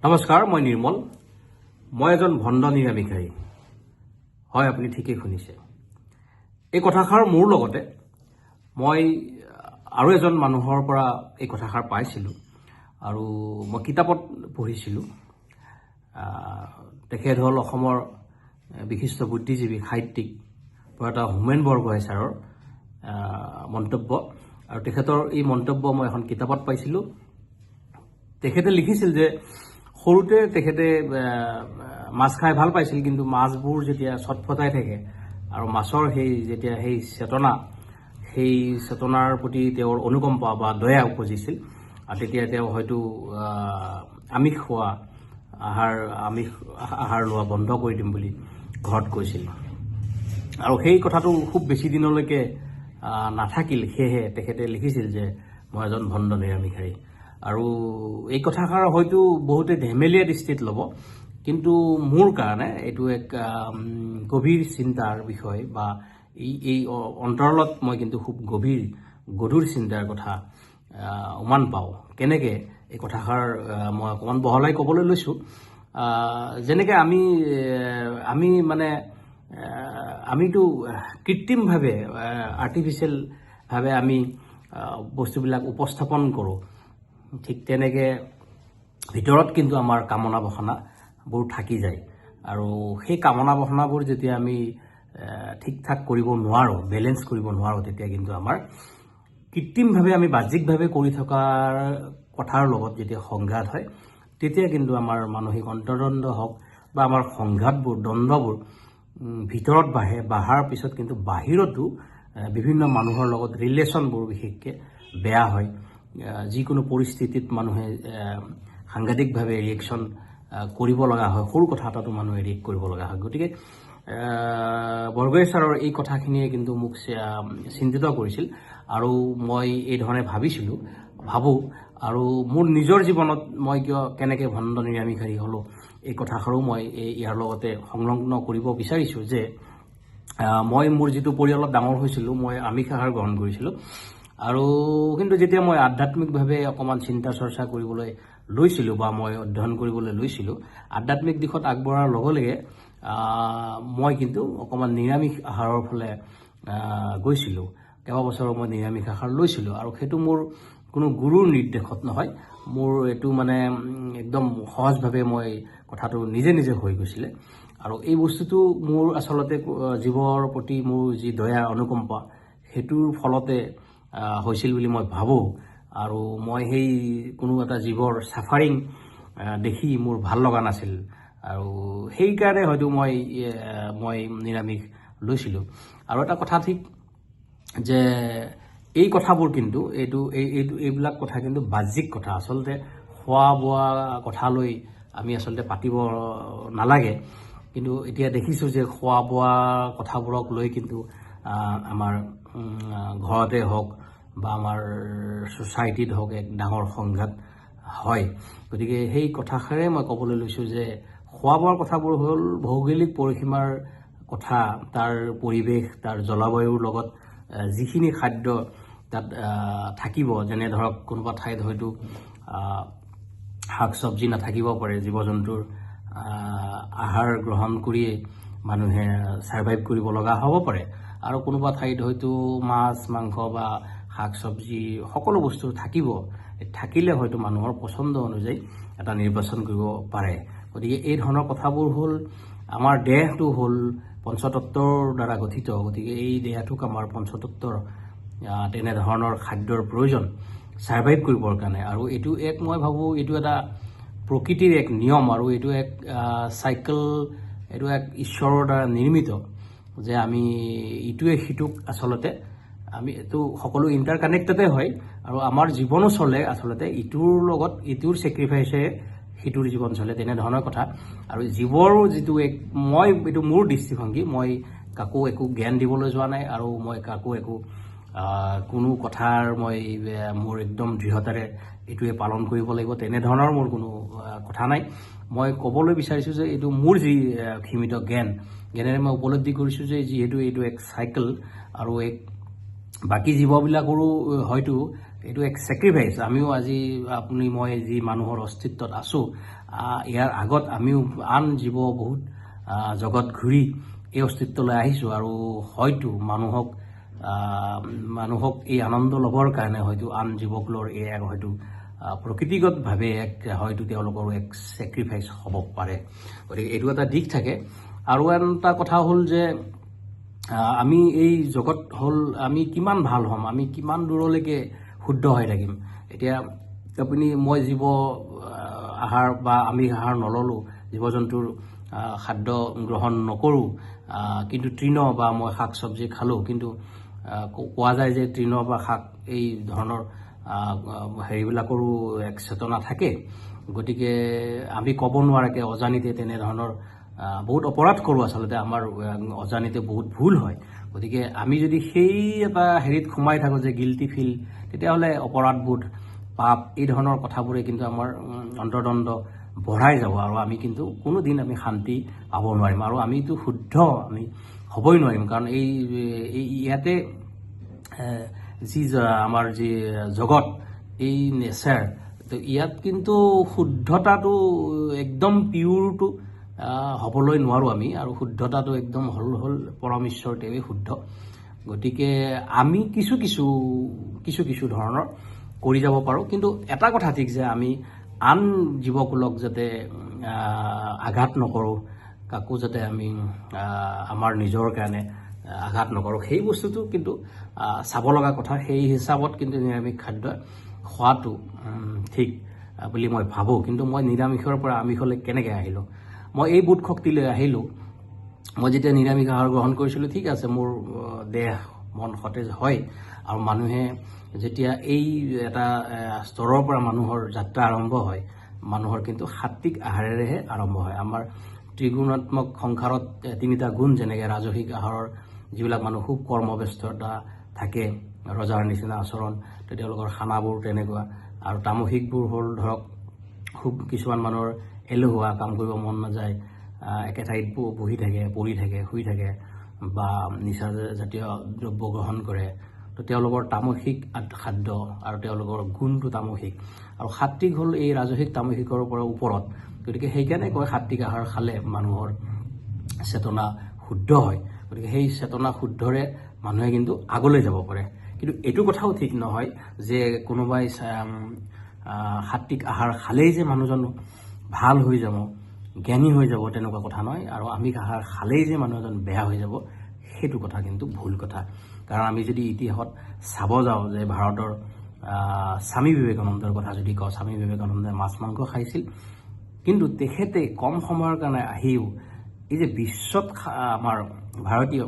নমস্কাৰ, মই নিৰ্মল। মই এজন ভণ্ড নিৰামিষাৰী। হয়, আপুনি ঠিকেই শুনিছে। এই কথাষাৰ মোৰ লগতে মই আৰু এজন মানুহৰ পৰা এই কথাষাৰ পাইছিলোঁ আৰু মই কিতাপত পঢ়িছিলোঁ। তেখেত হ'ল অসমৰ বিশিষ্ট বুদ্ধিজীৱী সাহিত্যিক প্ৰয়াত হোমেন বৰগোহাঁই ছাৰৰ মন্তব্য, আৰু তেখেতৰ এই মন্তব্য মই এখন কিতাপত পাইছিলোঁ। তেখেতে লিখিছিল যে সৰুতে তেখেতে মাছ খাই ভাল পাইছিল, কিন্তু মাছবোৰ যেতিয়া চটফটাই থাকে আৰু মাছৰ সেই চেতনাৰ প্ৰতি তেওঁৰ অনুকম্পা বা দয়া উপজিছিল, আৰু তেতিয়া তেওঁ হয়তো আমিষ আহাৰ লোৱা বন্ধ কৰি দিম বুলি ঘৰত কৈছিল। আৰু সেই কথাটো খুব বেছি দিনলৈকে নাথাকিল। সেয়েহে তেখেতে লিখিছিল যে মই এজন ভণ্ড নিৰামিষাৰী। আৰু এই কথাষাৰ হয়তো বহুতে ধেমেলীয়া দৃষ্টিত ল'ব, কিন্তু মোৰ কাৰণে এইটো এক গভীৰ চিন্তাৰ বিষয়, বা এই অন্তৰালত মই কিন্তু খুব গধুৰ চিন্তাৰ কথা উমান পাওঁ। কেনেকৈ এই কথাষাৰ মই অকণমান বহলাই ক'বলৈ লৈছোঁ। যেনেকৈ আমিতো কৃত্ৰিমভাৱে আৰ্টিফিচিয়েলভাৱে আমি বস্তুবিলাক উপস্থাপন কৰোঁ, ঠিক তেনেকৈ ভিতৰত কিন্তু আমাৰ কামনা বাসনাবোৰ থাকি যায়। আৰু সেই কামনা বাসনাবোৰ যেতিয়া আমি ঠিক ঠাক কৰিব নোৱাৰোঁ, বেলেঞ্চ কৰিব নোৱাৰোঁ, তেতিয়া কিন্তু আমাৰ কৃত্ৰিমভাৱে আমি বাহ্যিকভাৱে কৰি থকাৰ কথাৰ লগত যেতিয়া সংঘাত হয়, তেতিয়া কিন্তু আমাৰ মানসিক অন্তৰ্দ্বন্দ্ব হওক বা আমাৰ সংঘাতবোৰ, দ্বন্দ্ববোৰ ভিতৰত বাঢ়াৰ পিছত কিন্তু বাহিৰতো বিভিন্ন মানুহৰ লগত ৰিলেশ্যনবোৰ বিশেষকৈ বেয়া হয়। যিকোনো পৰিস্থিতিত মানুহে সাংঘাতিকভাৱে ৰিয়েকশ্যন কৰিব লগা হয়। সৰু কথা এটাতো মানুহে ৰিয়েক্ট কৰিব লগা হয়। গতিকে বৰগোহাঁই ছাৰৰ এই কথাখিনিয়ে কিন্তু মোক চিন্তিত কৰিছিল, আৰু মই এই ধৰণে ভাবোঁ। আৰু মোৰ নিজৰ জীৱনত মই কেনেকৈ ভণ্ড নিৰামিষাৰী হ'লোঁ, এই কথাষাৰো মই ইয়াৰ লগতে সংলগ্ন কৰিব বিচাৰিছোঁ। যে মই মোৰ যিটো পৰিয়ালত ডাঙৰ হৈছিলোঁ, মই আমিষ আহাৰ গ্ৰহণ কৰিছিলোঁ, আৰু কিন্তু যেতিয়া মই আধ্যাত্মিকভাৱে অকণমান চিন্তা চৰ্চা কৰিবলৈ লৈছিলোঁ বা মই অধ্যয়ন কৰিবলৈ লৈছিলোঁ, আধ্যাত্মিক দিশত আগবঢ়াৰ লগে লগে মই কিন্তু অকণমান নিৰামিষ আহাৰৰ ফালে গৈছিলোঁ। কেইবাবছৰো মই নিৰামিষ আহাৰ লৈছিলোঁ, আৰু সেইটো মোৰ কোনো গুৰুৰ নিৰ্দেশত নহয়। মোৰ এইটো একদম সহজভাৱে মই কথাটো নিজে হৈ গৈছিলে। আৰু এই বস্তুটো মোৰ আচলতে জীৱৰ প্ৰতি মোৰ যি দয়া অনুকম্পা, সেইটোৰ ফলতে হৈছিল বুলি মই ভাবোঁ। আৰু মই সেই কোনো এটা জীৱৰ ছাফাৰিং দেখি মোৰ ভাল লগা নাছিল, আৰু সেইকাৰণে হয়তো মই নিৰামিষ লৈছিলোঁ। আৰু এটা কথা ঠিক যে এই কথাবোৰ কিন্তু এইবিলাক কথা কিন্তু বাহ্যিক কথা। আচলতে খোৱা বোৱা কথালৈ আমি আচলতে পাতিব নালাগে, কিন্তু এতিয়া দেখিছোঁ যে খোৱা বোৱা কথাবোৰক লৈ কিন্তু আমাৰ ঘৰতে হওক বা আমাৰ ছ'চাইটিত হওক এক ডাঙৰ সংঘাত হয়। গতিকে সেই কথাষাৰে মই ক'বলৈ লৈছোঁ যে খোৱা বোৱাৰ কথাবোৰ হ'ল ভৌগোলিক পৰিসীমাৰ কথা, তাৰ পৰিৱেশ, তাৰ জলবায়ুৰ লগত যিখিনি খাদ্য তাত থাকিব, যেনে ধৰক কোনোবা ঠাইত হয়তো শাক চব্জি নাথাকিব পাৰে, জীৱ জন্তুৰ আহাৰ গ্ৰহণ কৰিয়েই মানুহে ছাৰ্ভাইভ কৰিব লগা হ'ব পাৰে, আৰু কোনোবা ঠাইত হয়তো মাছ মাংস বা শাক চব্জি সকলো বস্তু থাকিলে হয়তো মানুহৰ পচন্দ অনুযায়ী এটা নিৰ্বাচন কৰিব পাৰে। গতিকে এই ধৰণৰ কথাবোৰ হ'ল, আমাৰ দেহটো হ'ল পঞ্চতত্বৰ দ্বাৰা গঠিত। গতিকে এই দেহটোক আমাৰ পঞ্চতত্বৰ তেনেধৰণৰ খাদ্যৰ প্ৰয়োজন ছাৰ্ভাইভ কৰিবৰ কাৰণে। আৰু এইটো মই ভাবোঁ এইটো এটা প্ৰকৃতিৰ এক নিয়ম, আৰু এইটো এক চাইকেল, এইটো এক ঈশ্বৰৰ দ্বাৰা নিৰ্মিত, যে আমি ইটোৱে সিটোক আচলতে এইটো সকলো ইণ্টাৰ কানেক্টেডে হয়, আৰু আমাৰ জীৱনো চলে আচলতে ইটোৰ লগত, ইটোৰ ছেক্ৰিফাইচে সিটোৰ জীৱন চলে, তেনেধৰণৰ কথা। আৰু জীৱৰো যিটো এইটো মোৰ দৃষ্টিভংগী, মই কাকো একো জ্ঞান দিবলৈ যোৱা নাই, আৰু মই কাকো কোনো কথাৰ মোৰ একদম দৃঢ়তাৰে এইটোৱে পালন কৰিব লাগিব তেনেধৰণৰ মোৰ কোনো কথা নাই। মই ক'বলৈ বিচাৰিছোঁ যে এইটো মোৰ যি সীমিত জ্ঞানেৰে মই উপলব্ধি কৰিছোঁ যে যিহেতু এইটো এক চাইকেল, আৰু বাকী জীৱবিলাকৰো হয়তো এইটো এক ছেক্ৰিফাইচ। আমিও আজি আপুনি মই যি মানুহৰ অস্তিত্বত আছোঁ, ইয়াৰ আগত আমিও আন জীৱ বহুত জগত ঘূৰি এই অস্তিত্বলৈ আহিছোঁ, আৰু হয়তো মানুহক এই আনন্দ ল'বৰ কাৰণে হয়তো আন জীৱকুলৰ এই এক হয়তো প্ৰকৃতিগতভাৱে হয়তো তেওঁলোকৰো এক ছেক্ৰিফাইচ হ'ব পাৰে। গতিকে এইটো এটা দিশ থাকে। আৰু এটা কথা হ'ল যে আমি এই জগত হ'ল আমি কিমান ভাল হ'ম, আমি কিমান দূৰলৈকে শুদ্ধ হৈ থাকিম। এতিয়া মই জীৱ আহাৰ বা আমি আহাৰ নল'লোঁ, জীৱ জন্তুৰ খাদ্য গ্ৰহণ নকৰোঁ, কিন্তু তৃণ বা মই শাক চব্জি খালোঁ, কিন্তু কোৱা যায় যে তৃণ বা শাক এই ধৰণৰ হেৰিবিলাকৰো এক চেতনা থাকে। গতিকে আমি ক'ব নোৱাৰাকৈ অজানিতে তেনেধৰণৰ বহুত অপৰাধ কৰোঁ। আচলতে আমাৰ অজানিতে বহুত ভুল হয়। গতিকে আমি যদি সেই এটা হেৰিত সোমাই থাকোঁ যে গিল্টি ফিল, তেতিয়াহ'লে অপৰাধবোধ, পাপ, এই ধৰণৰ কথাবোৰে কিন্তু আমাৰ অন্তৰ্দণ্ড বঢ়াই যাব, আৰু আমি কিন্তু কোনো দিন আমি শান্তি পাব নোৱাৰিম, আৰু আমিতো শুদ্ধ আমি হ'বই নোৱাৰিম। কাৰণ ইয়াতে যি আমাৰ যি জগত, এই নেচাৰ, তো ইয়াত কিন্তু শুদ্ধতাটো একদম পিয়ৰটো হ'বলৈ নোৱাৰোঁ আমি, আৰু শুদ্ধতাটো একদম হ'ল পৰম ঈশ্বৰ, তেওঁৱেই শুদ্ধ। গতিকে আমি কিছু কিছু ধৰণৰ কৰি যাব পাৰোঁ। কিন্তু এটা কথা ঠিক যে আমি আন জীৱকুলক যাতে আঘাত নকৰোঁ, কাকো যাতে আমি আমাৰ নিজৰ কাৰণে আঘাত নকৰোঁ, সেই বস্তুটো কিন্তু চাব লগা কথা। সেই হিচাপত কিন্তু নিৰামিষ খাদ্য খোৱাটো ঠিক বুলি মই ভাবোঁ। কিন্তু মই নিৰামিষৰ পৰা আমিষলৈ কেনেকৈ আহিলোঁ, মই এই বোধ শক্তিলৈ আহিলোঁ। মই যেতিয়া নিৰামিষ আহাৰ গ্ৰহণ কৰিছিলোঁ, ঠিক আছে, মোৰ দেহ মন সতেজ হয়, আৰু মানুহে যেতিয়া এই এটা স্তৰৰ পৰা মানুহৰ যাত্ৰা আৰম্ভ হয়, মানুহৰ কিন্তু সাত্বিক আহাৰেৰেহে আৰম্ভ হয়। আমাৰ ত্ৰিগুণাত্মক সংসাৰত তিনিটা গুণ, যেনেকৈ ৰাজসিক আহাৰৰ যিবিলাক মানুহ খুব কৰ্মব্যস্ততা থাকে, ৰজাৰ নিচিনা আচৰণ, তেওঁলোকৰ খানাবোৰ তেনেকুৱা, আৰু তামসিকবোৰ হ'ল ধৰক খুব কিছুমান মানুহৰ এলেহুৱা, কাম কৰিব মন নাযায়, একে ঠাইত বহি থাকে, পৰি থাকে, শুই থাকে, বা নিচা জাতীয় দ্ৰব্য গ্ৰহণ কৰে, তো তেওঁলোকৰ তামসিক খাদ্য, আৰু তেওঁলোকৰ গুণটো তামসিক। আৰু সাত্বিক হ'ল এই ৰাজসিক তামসিকৰ পৰা ওপৰত। গতিকে সেইকাৰণে কয় সাত্বিক আহাৰ খালে মানুহৰ চেতনা শুদ্ধ হয়। গতিকে সেই চেতনা শুদ্ধৰে মানুহে কিন্তু আগলৈ যাব পাৰে। কিন্তু এইটো কথাও ঠিক নহয় যে কোনোবাই সাত্বিক আহাৰ খালেই যে মানুহজন ভাল হৈ যাব, জ্ঞানী হৈ যাব, তেনেকুৱা কথা নহয়। আৰু আমিষ আহাৰ খালেই যে মানুহ এজন বেয়া হৈ যাব, সেইটো কথা কিন্তু ভুল কথা। কাৰণ আমি যদি ইতিহাসত চাব যাওঁ যে ভাৰতৰ স্বামী বিবেকানন্দৰ কথা যদি কওঁ, স্বামী বিবেকানন্দে মাছ মাংস খাইছিল, কিন্তু তেখেতে কম সময়ৰ কাৰণে আহিও এই যে বিশ্বত আমাৰ ভাৰতীয়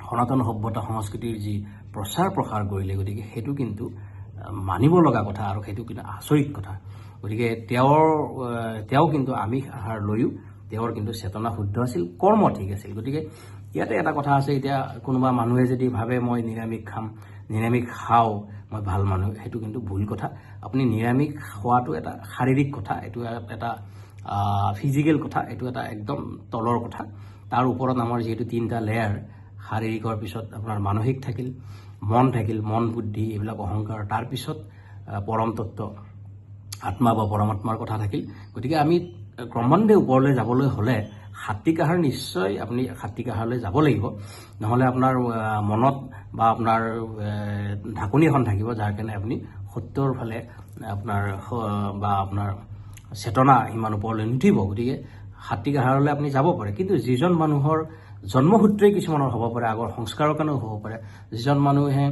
সনাতন সভ্যতা সংস্কৃতিৰ যি প্ৰচাৰ প্ৰসাৰ কৰিলে, গতিকে সেইটো কিন্তু মানিব লগা কথা, আৰু সেইটো কিন্তু আচৰিত কথা। গতিকে তেওঁ কিন্তু আমিষ আহাৰ লৈও তেওঁৰ কিন্তু চেতনা শুদ্ধ আছিল, কৰ্ম ঠিক আছিল। গতিকে ইয়াতে এটা কথা আছে, এতিয়া কোনোবা মানুহে যদি ভাবে মই নিৰামিষ খাম, নিৰামিষ খাওঁ, মই ভাল মানুহ, সেইটো কিন্তু ভুল কথা। আপুনি নিৰামিষ খোৱাটো এটা শাৰীৰিক কথা, এইটো এটা ফিজিকেল কথা, এইটো এটা একদম তলৰ কথা। তাৰ ওপৰত আমাৰ যিহেতু তিনিটা লেয়াৰ, শাৰীৰিকৰ পিছত আপোনাৰ মানসিক থাকিল, মন বুদ্ধি এইবিলাক অহংকাৰ, তাৰপিছত পৰম তত্ত্ব আত্মা বা পৰমাত্মাৰ কথা থাকিল। গতিকে আমি ক্ৰমান্বয়ে ওপৰলৈ যাবলৈ হ'লে সাত্বিক আহাৰ নিশ্চয় আপুনি সাত্বিক আহাৰলৈ যাব লাগিব, নহ'লে আপোনাৰ মনত বা আপোনাৰ ঢাকনি এখন থাকিব, যাৰ কাৰণে আপুনি সত্যৰ ফালে আপোনাৰ চেতনা ইমান ওপৰলৈ নুঠিব। গতিকে সাত্বিক আহাৰলৈ আপুনি যাব পাৰে। কিন্তু যিজন মানুহৰ জন্মসূত্ৰেই কিছুমানৰ হ'ব পাৰে, আগৰ সংস্কাৰৰ কাৰণেও হ'ব পাৰে, যিজন মানুহে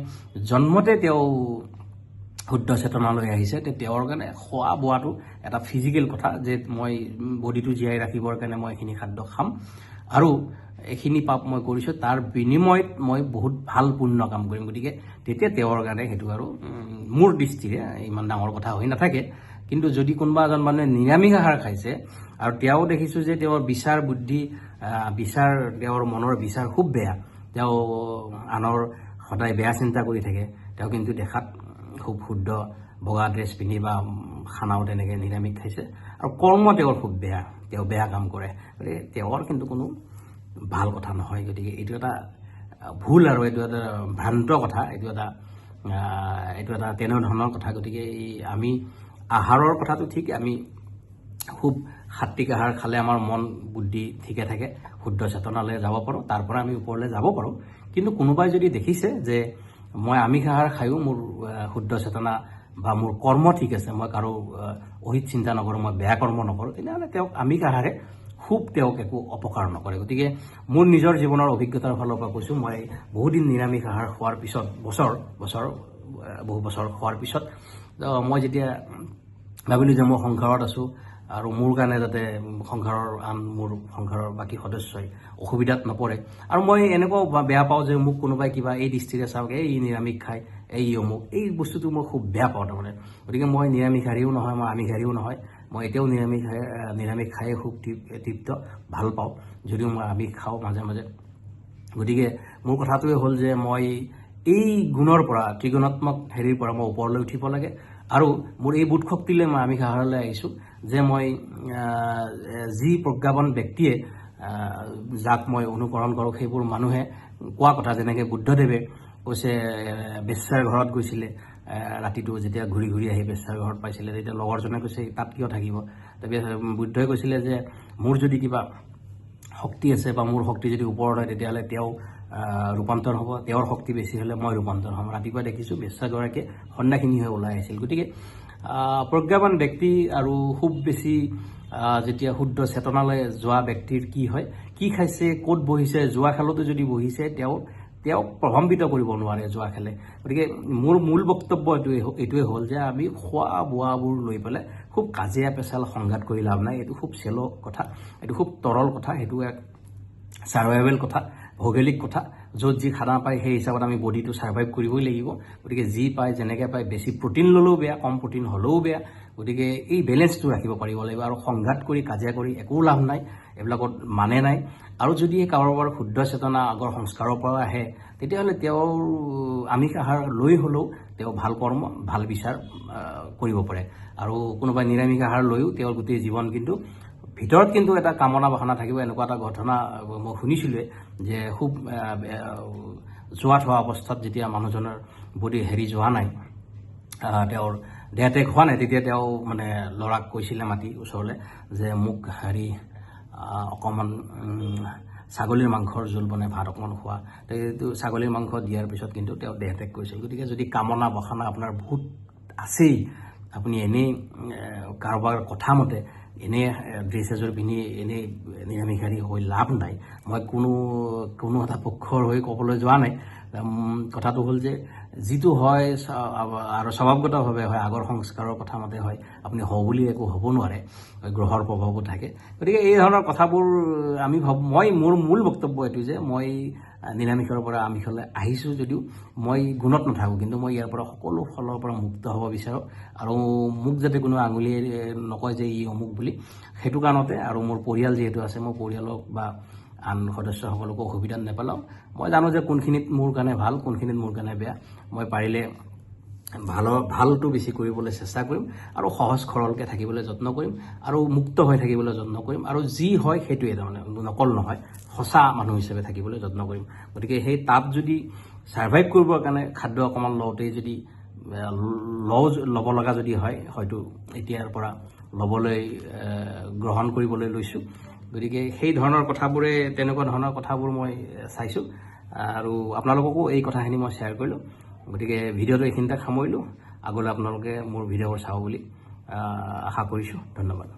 জন্মতে তেওঁ শুদ্ধ চেতনালৈ আহিছে, তেওঁৰ কাৰণে খোৱা বোৱাটো এটা ফিজিকেল কথা, যে মই বডিটো জীয়াই ৰাখিবৰ কাৰণে মই এইখিনি খাদ্য খাম, আৰু এইখিনি পাপ মই কৰিছোঁ, তাৰ বিনিময়ত মই বহুত ভাল পুণ্য কাম কৰিম। গতিকে তেতিয়া তেওঁৰ কাৰণে সেইটো আৰু মোৰ দৃষ্টিৰে ইমান ডাঙৰ কথা হৈ নাথাকে। কিন্তু যদি কোনোবা এজন মানুহে নিৰামিষ আহাৰ খাইছে, আৰু তেওঁ দেখিছোঁ যে তেওঁৰ বিচাৰ বুদ্ধি, তেওঁৰ মনৰ বিচাৰ খুব বেয়া, তেওঁ আনৰ সদায় বেয়া চিন্তা কৰি থাকে, তেওঁ কিন্তু দেখাত খুব শুদ্ধ বগা ড্ৰেছ পিন্ধি বা খানাও তেনেকৈ নিৰামিষ খাইছে, আৰু কৰ্ম তেওঁৰ খুব বেয়া, তেওঁ বেয়া কাম কৰে, গতিকে তেওঁৰ কিন্তু কোনো ভাল কথা নহয়। গতিকে এইটো এটা ভুল, আৰু এইটো এটা ভ্ৰান্ত কথা, এইটো এটা এইটো এটা তেনেধৰণৰ কথা। গতিকে আমি আহাৰৰ কথাটো ঠিক, আমি খুব সাত্বিক আহাৰ খালে আমাৰ মন বুদ্ধি ঠিকে থাকে, শুদ্ধ চেতনালৈ যাব পাৰোঁ, তাৰ পৰা আমি ওপৰলৈ যাব পাৰোঁ। কিন্তু কোনোবাই যদি দেখিছে যে মই আমিষ আহাৰ খায়ো মোৰ শুদ্ধ চেতনা বা মোৰ কৰ্ম ঠিক আছে, মই কাৰো অহিত চিন্তা নকৰোঁ, মই বেয়া কৰ্ম নকৰোঁ, তেনেহ'লে তেওঁক আমিষ আহাৰে তেওঁক একো অপকাৰ নকৰে। গতিকে মোৰ নিজৰ জীৱনৰ অভিজ্ঞতাৰ ফালৰ পৰা কৈছোঁ, মই বহুদিন নিৰামিষ আহাৰ খোৱাৰ পিছত বহু বছৰ খোৱাৰ পিছত মই যেতিয়া ভাবিলোঁ যে মই সংসাৰত আছোঁ আৰু মোৰ কাৰণে যাতে মোৰ সংসাৰৰ বাকী সদস্যই অসুবিধাত নপৰে, আৰু মই এনেকুৱাও বেয়া পাওঁ যে মোক কোনোবাই কিবা এই দৃষ্টিৰে চাওক, এই নিৰামিষ খায়, এই অমুক, এই বস্তুটো মই খুব বেয়া পাওঁ তাৰমানে। গতিকে মই নিৰামিষাৰীও নহয়, মই আমিষাৰীও নহয়, মই এতিয়াও নিৰামিষ খায়ে খুব তৃপ্ত, ভাল পাওঁ, যদিও মই আমিষ খাওঁ মাজে মাজে। গতিকে মোৰ কথাটোৱে হ'ল যে মই এই গুণৰ পৰা, ত্ৰিগুণাত্মক হেৰিৰ পৰা মই ওপৰলৈ উঠিব লাগে, আৰু মোৰ এই বোধ শক্তিলৈ মই আমিষ আহাৰলৈ আহিছোঁ যে মই যি প্ৰজ্ঞাপন ব্যক্তিয়ে যাক মই অনুকৰণ কৰোঁ, সেইবোৰ মানুহে কোৱা কথা, যেনেকৈ বুদ্ধদেৱে কৈছে বেশ্যাৰ ঘৰত গৈছিলে, ৰাতিটো যেতিয়া ঘূৰি ঘূৰি আহি বেশ্যাৰ ঘৰত পাইছিলে, তেতিয়া লগৰজনে কৈছে তাত কিয় থাকিব, তাৰপিছত বুদ্ধই কৈছিলে যে মোৰ যদি কিবা শক্তি আছে বা মোৰ শক্তি যদি ওপৰত হয়, তেতিয়াহ'লে তেওঁ ৰূপান্তৰ হ'ব, তেওঁৰ শক্তি বেছি হ'লে মই ৰূপান্তৰ হ'ম। ৰাতিপুৱা দেখিছোঁ বেশ্যাগৰাকীয়ে সন্ন্যাসিনী হৈ ওলাই আহিছিল। গতিকে প্ৰজ্ঞাবান ব্যক্তি আৰু খুব বেছি যেতিয়া শুদ্ধ চেতনালৈ যোৱা ব্যক্তিৰ কি হয়, কি খাইছে, ক'ত বহিছে, জুৱা খেলতো যদি বহিছে তেওঁক প্ৰভাৱিত কৰিব নোৱাৰে জুৱা খেলে। গতিকে মোৰ মূল বক্তব্য এইটোৱে হ'ল যে আমি খোৱা বোৱাবোৰ লৈ পেলাই খুব কাজিয়া পেচাল সংঘাত কৰি লাভ নাই। এইটো খুব চেলো কথা, এইটো খুব তৰল কথা, সেইটো এক ছাৰ্ভাইভেল কথা, ভৌগোলিক কথা। য'ত যি খানা পায় সেই হিচাপত আমি বডিটো ছাৰ্ভাইভ কৰিবই লাগিব। গতিকে যি পায় যেনেকৈ পায়, বেছি প্ৰটিন ল'লেও বেয়া, কম প্ৰটিন হ'লেও বেয়া। গতিকে এই বেলেঞ্চটো ৰাখিব পাৰিব লাগিব, আৰু সংঘাত কৰি কাজিয়া কৰি একো লাভ নাই, এইবিলাকত মানে নাই। আৰু যদি কাৰোবাৰ শুদ্ধ চেতনা আগৰ সংস্কাৰৰ পৰা আহে, তেতিয়াহ'লে তেওঁৰ আমিষ আহাৰ লৈ হ'লেও তেওঁ ভাল কৰ্ম, ভাল বিচাৰ কৰিব পাৰে। আৰু কোনোবাই নিৰামিষ আহাৰ লৈও তেওঁৰ গোটেই জীৱন কিন্তু ভিতৰত কিন্তু এটা কামনা বাসনা থাকিব। এনেকুৱা এটা ঘটনা মই শুনিছিলোঁৱে যে খুব জোৱাত হোৱা অৱস্থাত যেতিয়া মানুহজনৰ বডি যোৱা নাই, তেওঁৰ দেহত্যাগ হোৱা নাই, তেতিয়া তেওঁ মানে ল'ৰাক কৈছিলে মাতি ওচৰলৈ যে মোক অকণমান ছাগলীৰ মাংসৰ জোল বনাই ভাত অকণমান খোৱা। এইটো ছাগলীৰ মাংস দিয়াৰ পিছত কিন্তু তেওঁ দেহত্যাগ কৰিছিল। গতিকে যদি কামনা বাসনা আপোনাৰ বহুত আছেই, আপুনি এনেই কাৰোবাৰ কথা মতে এনেই ড্ৰেছ এযোৰ পিন্ধি এনেই নিৰামিষাৰী হৈ লাভ নাই। মই কোনো এটা পক্ষৰ হৈ ক'বলৈ যোৱা নাই। কথাটো হ'ল যে যিটো হয় আৰু স্বভাৱগতভাৱে হয়, আগৰ সংস্কাৰৰ কথা মতে হয়, আপুনি বুলি একো হ'ব নোৱাৰে, গ্ৰহৰ প্ৰভাৱো থাকে। গতিকে এই ধৰণৰ কথাবোৰ আমি মোৰ মূল বক্তব্য এইটো যে মই নিৰামিষৰ পৰা আমিষলৈ আহিছোঁ যদিও মই গুণত নাথাকোঁ, কিন্তু মই ইয়াৰ পৰা সকলো ফালৰ পৰা মুক্ত হ'ব বিচাৰোঁ, আৰু মোক যাতে কোনো আঙুলিয়ে নকয় যে ই অমুক বুলি, সেইটো কাৰণতে। আৰু মোৰ পৰিয়াল যিহেতু আছে, মই পৰিয়ালক বা আন সদস্যসকলকো অসুবিধাত নেপেলাওঁ। মই জানো যে কোনখিনিত মোৰ কাৰণে ভাল, কোনখিনিত মোৰ কাৰণে বেয়া। মই পাৰিলে ভালটো বেছি কৰিবলৈ চেষ্টা কৰিম, আৰু সহজ সৰলকৈ থাকিবলৈ যত্ন কৰিম, আৰু মুক্ত হৈ থাকিবলৈ যত্ন কৰিম, আৰু যি হয় সেইটোৱে, তাৰমানে নকল নহয়, সঁচা মানুহ হিচাপে থাকিবলৈ যত্ন কৰিম। গতিকে সেই তাত যদি ছাৰ্ভাইভ কৰিবৰ কাৰণে খাদ্য অকণমান লওঁতেই যদি ল'ব লগা যদি হয়, হয়তো এতিয়াৰ পৰা গ্ৰহণ কৰিবলৈ লৈছোঁ। গতিকে সেই ধৰণৰ কথাবোৰে, তেনেকুৱা ধৰণৰ কথাবোৰ মই চাইছোঁ, আৰু আপোনালোককো এই কথাখিনি মই শ্বেয়াৰ কৰিলোঁ। গতিকে ভিডিঅ'টো এইখিনিতে সামৰিলোঁ। আগলৈ আপোনালোকে মোৰ ভিডিঅ'বোৰ চাব বুলি আশা কৰিছোঁ। ধন্যবাদ।